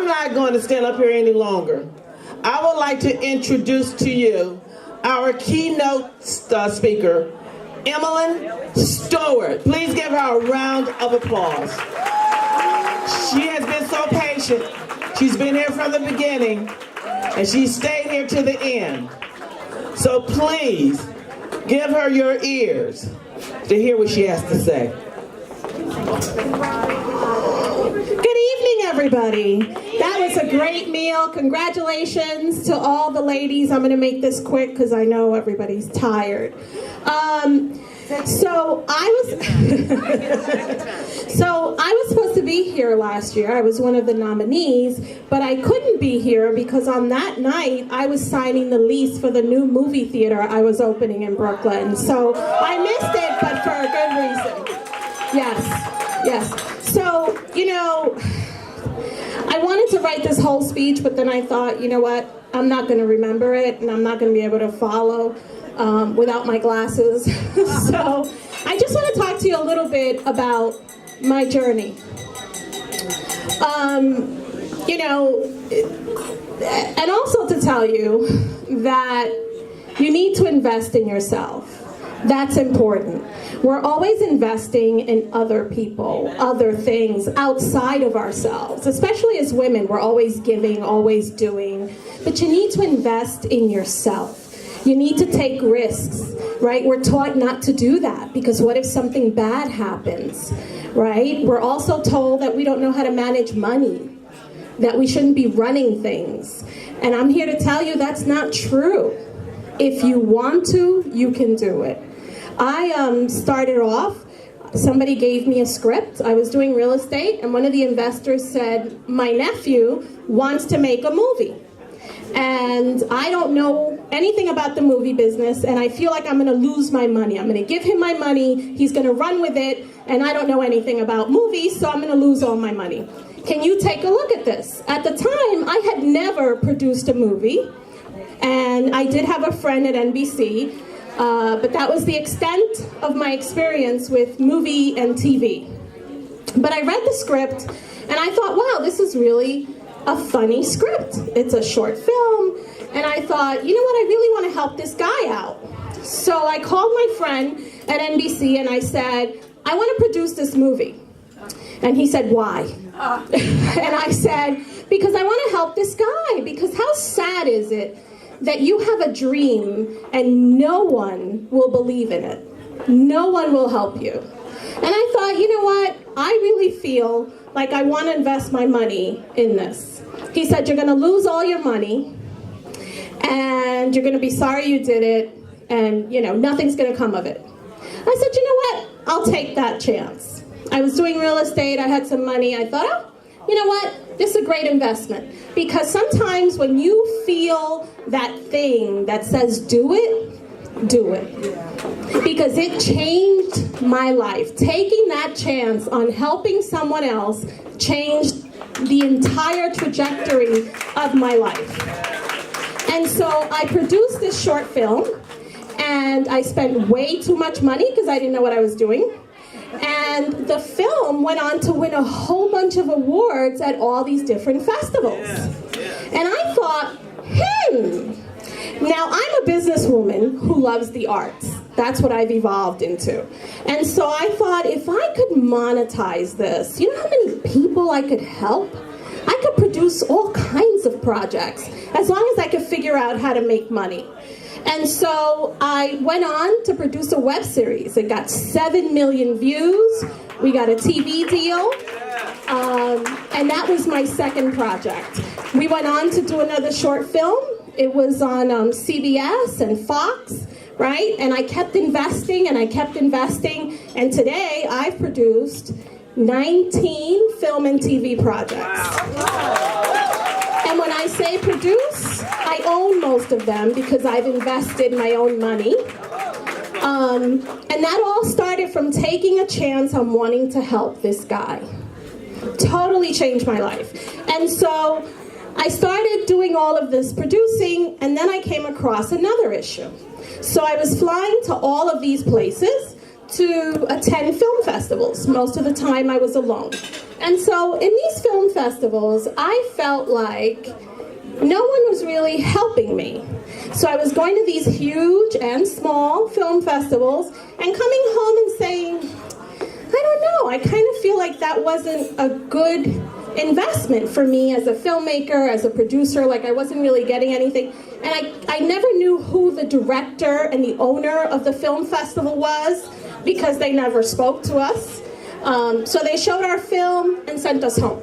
not going to stand up here any longer. I would like to introduce to you our keynote speaker, Emelyn Stuart. Please give her a round of applause. She has been so patient. She's been here from the beginning, and she stayed here to the end. So please, give her your ears to hear what she has to say. Good evening, everybody. That was a great meal. Congratulations to all the ladies. I'm going to make this quick because I know everybody's tired. So I was supposed to be here last year. I was one of the nominees, but I couldn't be here because on that night I was signing the lease for the new movie theater I was opening in Brooklyn. So I missed it, but for a good reason. Yes. So, I wanted to write this whole speech, but then I thought, you know what? I'm not going to remember it, and I'm not going to be able to follow without my glasses. So I just want to talk to you a little bit about my journey. And also to tell you that you need to invest in yourself. That's important. We're always investing in other people, other things outside of ourselves. Especially as women, we're always giving, always doing. But you need to invest in yourself. You need to take risks, right? We're taught not to do that because what if something bad happens, right? We're also told that we don't know how to manage money, that we shouldn't be running things. And I'm here to tell you that's not true. If you want to, you can do it. I started off, somebody gave me a script. I was doing real estate, and one of the investors said, my nephew wants to make a movie. And I don't know anything about the movie business, and I feel like I'm going to lose my money. I'm going to give him my money, he's going to run with it, and I don't know anything about movies, so I'm going to lose all my money. Can you take a look at this? At the time, I had never produced a movie, and I did have a friend at NBC, but that was the extent of my experience with movie and TV. But I read the script, and I thought, wow, this is really a funny script. It's a short film, and I thought, you know what, I really want to help this guy out. So I called my friend at NBC, and I said, I want to produce this movie. And he said, why? And I said, because I want to help this guy, because how sad is it that you have a dream and no one will believe in it. No one will help you. And I thought, you know what? I really feel like I want to invest my money in this. He said, you're going to lose all your money and you're going to be sorry you did it and, nothing's going to come of it. I said, you know what? I'll take that chance. I was doing real estate. I had some money. I thought, oh, you know what? This is a great investment. Because sometimes when you feel that thing that says do it, do it. Because it changed my life. Taking that chance on helping someone else changed the entire trajectory of my life. And so I produced this short film, and I spent way too much money because I didn't know what I was doing. And the film went on to win a whole bunch of awards at all these different festivals. And I thought, now I'm a businesswoman who loves the arts. That's what I've evolved into. And so I thought, if I could monetize this, you know how many people I could help? I could produce all kinds of projects, as long as I could figure out how to make money. And so I went on to produce a web series. It got 7 million views. We got a TV deal. And that was my second project. We went on to do another short film. It was on CBS and Fox, right? And I kept investing and I kept investing. And today I've produced 19 film and TV projects. Wow. And when I say produce, I own most of them because I've invested my own money. And that all started from taking a chance on wanting to help this guy. Totally changed my life. And so I started doing all of this producing, and then I came across another issue. So I was flying to all of these places to attend film festivals. Most of the time I was alone. And so in these film festivals, I felt like no one was really helping me. So I was going to these huge and small film festivals and coming home and saying, I don't know, I kind of feel like that wasn't a good investment for me as a filmmaker, as a producer, like I wasn't really getting anything. And I never knew who the director and the owner of the film festival was because they never spoke to us. So they showed our film and sent us home.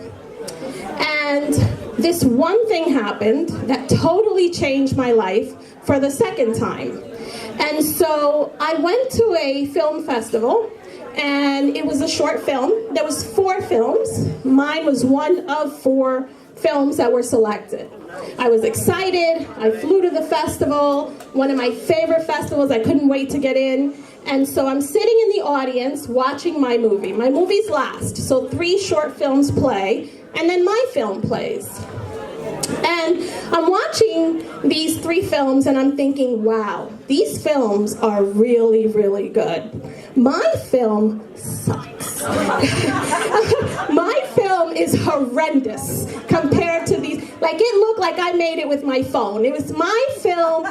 And this one thing happened that totally changed my life for the second time. And so I went to a film festival, and it was a short film. There was 4 films. Mine was one of 4 films that were selected. I was excited. I flew to the festival, one of my favorite festivals. I couldn't wait to get in. And so I'm sitting in the audience watching my movie. My movie's last, so 3 short films play, and then my film plays. And I'm watching these 3 films and I'm thinking, wow, these films are really, really good. My film sucks. My film is horrendous compared to these. Like, it looked like I made it with my phone. It was my film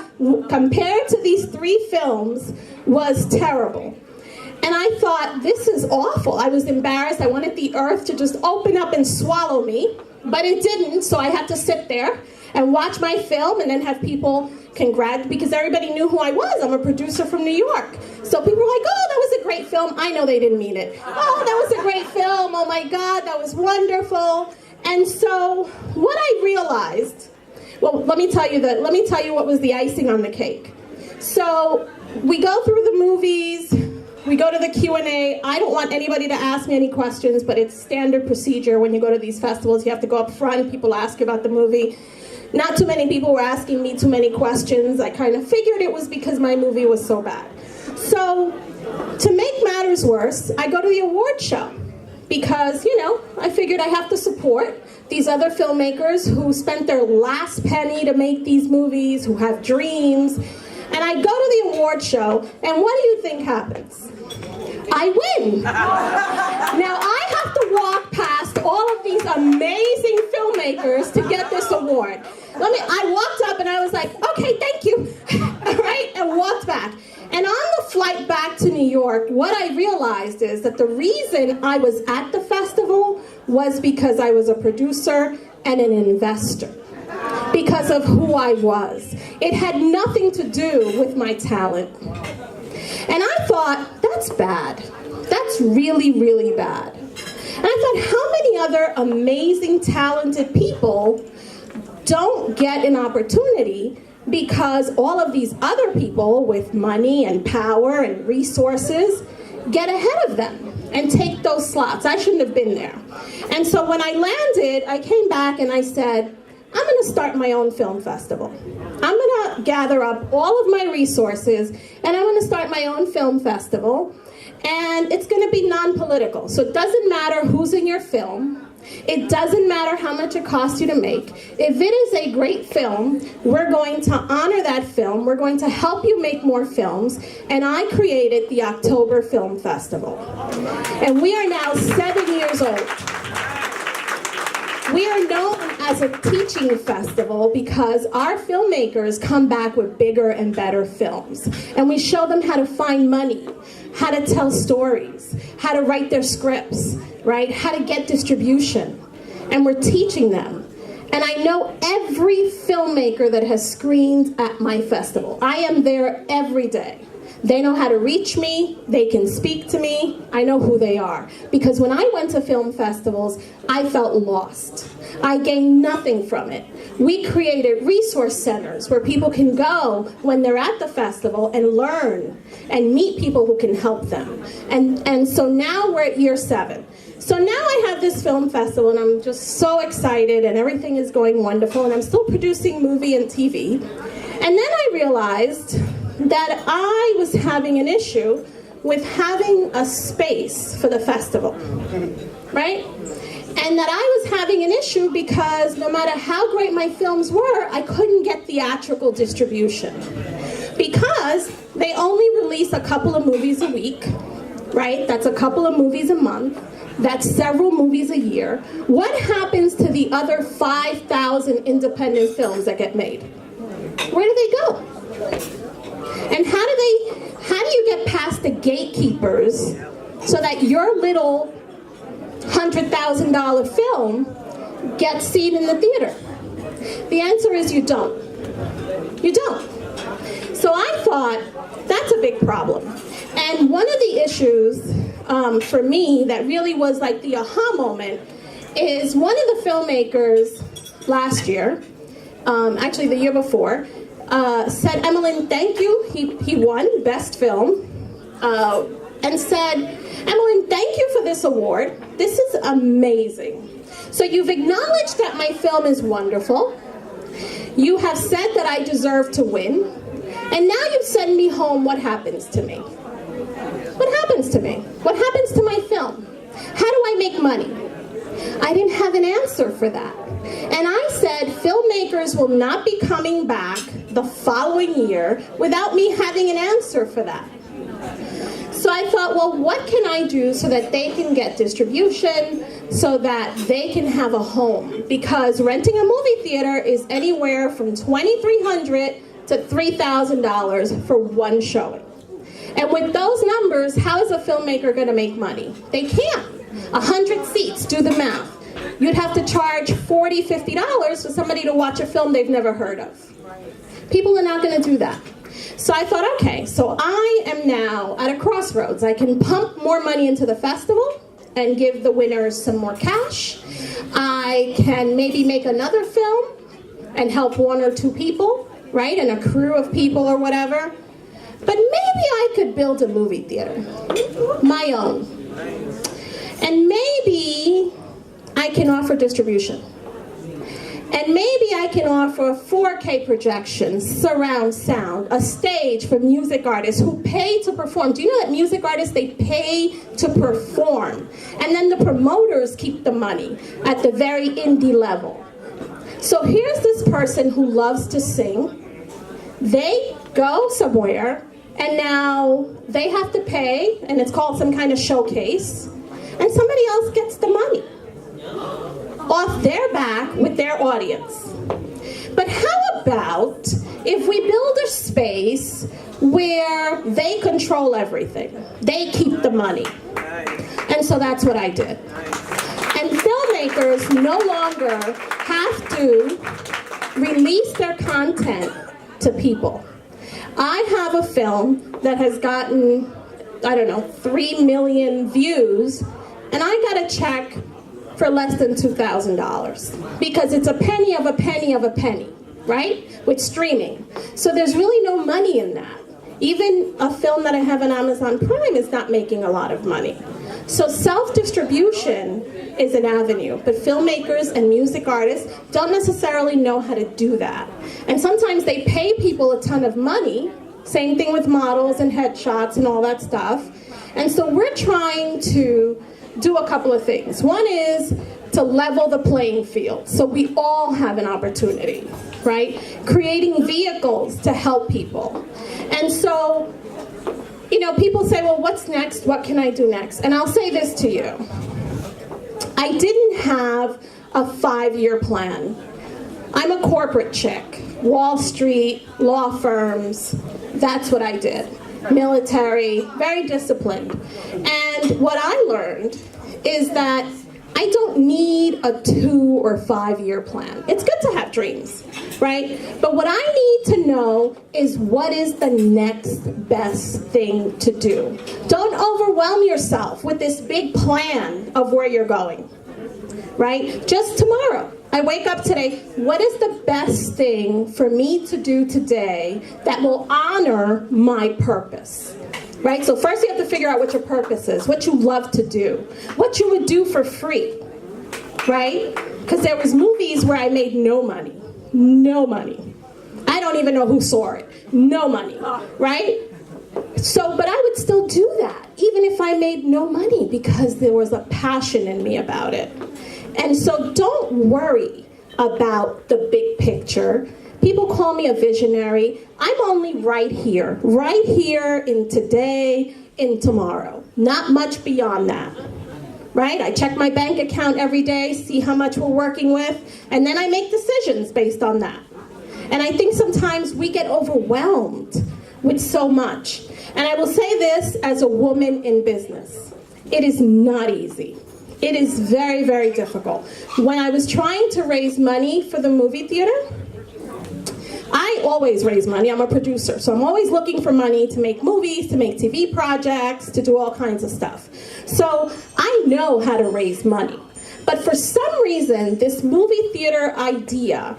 compared to these 3 films was terrible. And I thought, this is awful. I was embarrassed. I wanted the earth to just open up and swallow me. But it didn't, so I had to sit there and watch my film and then have people congratulate, because everybody knew who I was. I'm a producer from New York. So people were like, oh, that was a great film. I know they didn't mean it. Oh, that was a great film. Oh my God, that was wonderful. And so what I realized, well, let me tell you what was the icing on the cake. So we go through the movies. We go to the Q&A. I don't want anybody to ask me any questions, but it's standard procedure when you go to these festivals. You have to go up front. People ask you about the movie. Not too many people were asking me too many questions. I kind of figured it was because my movie was so bad. So to make matters worse, I go to the award show because, I figured I have to support these other filmmakers who spent their last penny to make these movies, who have dreams. And I go to the award show, and what do you think happens? I win. Now I have to walk past all of these amazing filmmakers to get this award. I walked up and I was like, okay, thank you, all right, and walked back. And on the flight back to New York, what I realized is that the reason I was at the festival was because I was a producer and an investor. Because of who I was. It had nothing to do with my talent. And I thought, that's bad. That's really, really bad. And I thought, how many other amazing, talented people don't get an opportunity because all of these other people with money and power and resources get ahead of them and take those slots? I shouldn't have been there. And so when I landed, I came back and I said, I'm going to start my own film festival. I'm going to gather up all of my resources and I'm going to start my own film festival. And it's going to be non-political. So it doesn't matter who's in your film. It doesn't matter how much it costs you to make. If it is a great film, we're going to honor that film. We're going to help you make more films. And I created the Ockober Film Festival. And we are now 7 years old. We are known as a teaching festival because our filmmakers come back with bigger and better films. And we show them how to find money, how to tell stories, how to write their scripts, right? How to get distribution. And we're teaching them. And I know every filmmaker that has screened at my festival. I am there every day. They know how to reach me. They can speak to me. I know who they are. Because when I went to film festivals, I felt lost. I gained nothing from it. We created resource centers where people can go when they're at the festival and learn and meet people who can help them. And so now we're at year 7. So now I have this film festival and I'm just so excited and everything is going wonderful and I'm still producing movie and TV. And then I realized that I was having an issue with having a space for the festival, right? And that I was having an issue because no matter how great my films were, I couldn't get theatrical distribution because they only release a couple of movies a week right? That's a couple of movies a month. That's several movies a year. What happens to the other 5,000 independent films that get made? Where do they go? And how do you get past the gatekeepers so that your little $100,000 film gets seen in the theater? The answer is you don't. You don't. So I thought that's a big problem. And one of the issues for me that really was like the aha moment is one of the filmmakers last year, actually the year before, said, Emelyn, thank you. He won Best Film, and said, Emelyn, thank you for this award. This is amazing. So you've acknowledged that my film is wonderful. You have said that I deserve to win. And now you send me home. What happens to me? What happens to me? What happens to my film? How do I make money? I didn't have an answer for that. And I said, filmmakers will not be coming back the following year without me having an answer for that. So I thought, well, what can I do so that they can get distribution, so that they can have a home? Because renting a movie theater is anywhere from $2,300 to $3,000 for one showing. And with those numbers, how is a filmmaker going to make money? They can't. 100 seats, do the math. You'd have to charge $40, $50 for somebody to watch a film they've never heard of. People are not going to do that. So I thought, okay, so I am now at a crossroads. I can pump more money into the festival and give the winners some more cash. I can maybe make another film and help one or two people, right, and a crew of people or whatever. But maybe I could build a movie theater, my own. And maybe I can offer distribution. And maybe I can offer 4K projections, surround sound, a stage for music artists who pay to perform. Do you know that music artists, they pay to perform? And then the promoters keep the money at the very indie level. So here's this person who loves to sing. They go somewhere, and now they have to pay, and it's called some kind of showcase, and somebody else gets the money off their back with their audience. But how about if we build a space where they control everything? They keep the money. And so that's what I did. And filmmakers no longer have to release their content to people. I have a film that has gotten, 3 million views, and I got a check for less than $2,000 because it's a penny of a penny of a penny, right? With streaming. So there's really no money in that. Even a film that I have on Amazon Prime is not making a lot of money. So self-distribution is an avenue, but filmmakers and music artists don't necessarily know how to do that. And sometimes they pay people a ton of money, same thing with models and headshots and all that stuff. And so we're trying to do a couple of things. One is to level the playing field so we all have an opportunity, right? Creating vehicles to help people. And so, people say, well, what's next? What can I do next? And I'll say this to you. I didn't have a 5-year plan. I'm a corporate chick. Wall Street, law firms, that's what I did. Military, very disciplined. And what I learned is that I don't need a 2 or 5-year plan. It's good to have dreams, right? But what I need to know is what is the next best thing to do. Don't overwhelm yourself with this big plan of where you're going, right? Just tomorrow. I wake up today, what is the best thing for me to do today that will honor my purpose? Right? So first you have to figure out what your purpose is, what you love to do, what you would do for free, right? Because there was movies where I made no money. No money. I don't even know who saw it. No money, right? So, but I would still do that, even if I made no money, because there was a passion in me about it. And so don't worry about the big picture. People call me a visionary. I'm only right here in today, in tomorrow. Not much beyond that. Right? I check my bank account every day, see how much we're working with, and then I make decisions based on that. And I think sometimes we get overwhelmed with so much. And I will say this as a woman in business. It is not easy. It is very, very difficult. When I was trying to raise money for the movie theater, I always raise money. I'm a producer, so I'm always looking for money to make movies, to make TV projects, to do all kinds of stuff. So I know how to raise money. But for some reason, this movie theater idea,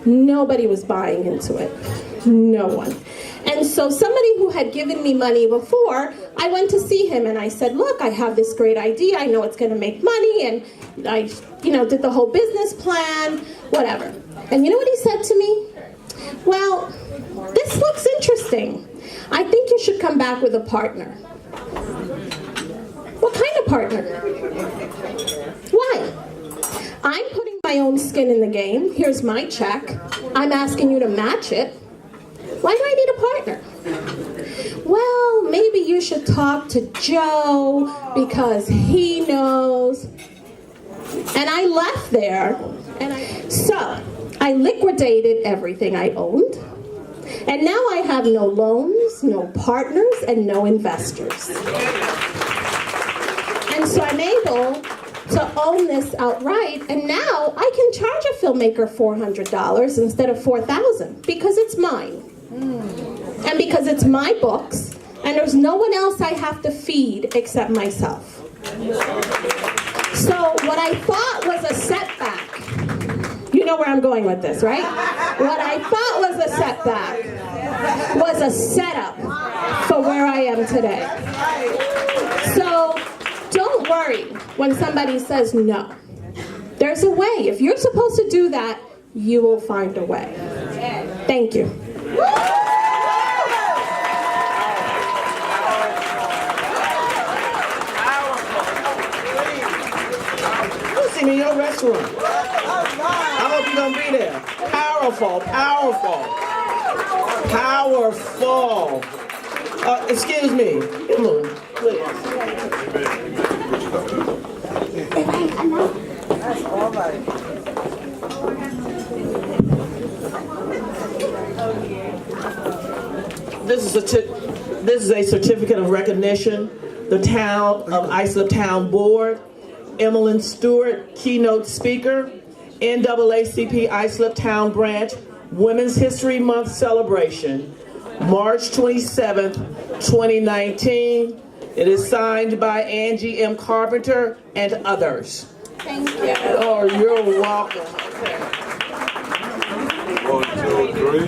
nobody was buying into it. No one. And so somebody who had given me money before, I went to see him and I said, look, I have this great idea. I know it's going to make money. And I, did the whole business plan, whatever. And you know what he said to me? Well, this looks interesting. I think you should come back with a partner. What kind of partner? Why? I'm putting my own skin in the game. Here's my check. I'm asking you to match it. Why do I need a partner? Well, maybe you should talk to Joe because he knows. And I left there. So I liquidated everything I owned. And now I have no loans, no partners, and no investors. And so I'm able to own this outright, and now I can charge a filmmaker $400 instead of $4,000 because it's mine. And because it's my books, and there's no one else I have to feed except myself. So what I thought was a setback, you know where I'm going with this, right? What I thought was a setback was a setup for where I am today. So don't worry when somebody says no. There's a way. If you're supposed to do that, you will find a way. Thank you. You'll see me in your restaurant. I hope you're going to be there. Powerful, powerful, powerful. Excuse me. Emelyn, please. That's all right. This is a certificate of recognition. The town of Islip Town Board, Emelyn Stuart, keynote speaker, NAACP Islip Town Branch, Women's History Month celebration, March 27th, 2019. It is signed by Angie M. Carpenter and others. Thank you. Oh, you're welcome. Okay. 1, 2, 3.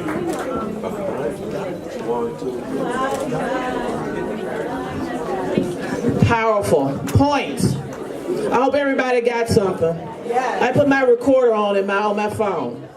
1, 2, 3. Powerful. Points. I hope everybody got something. I put my recorder on my phone.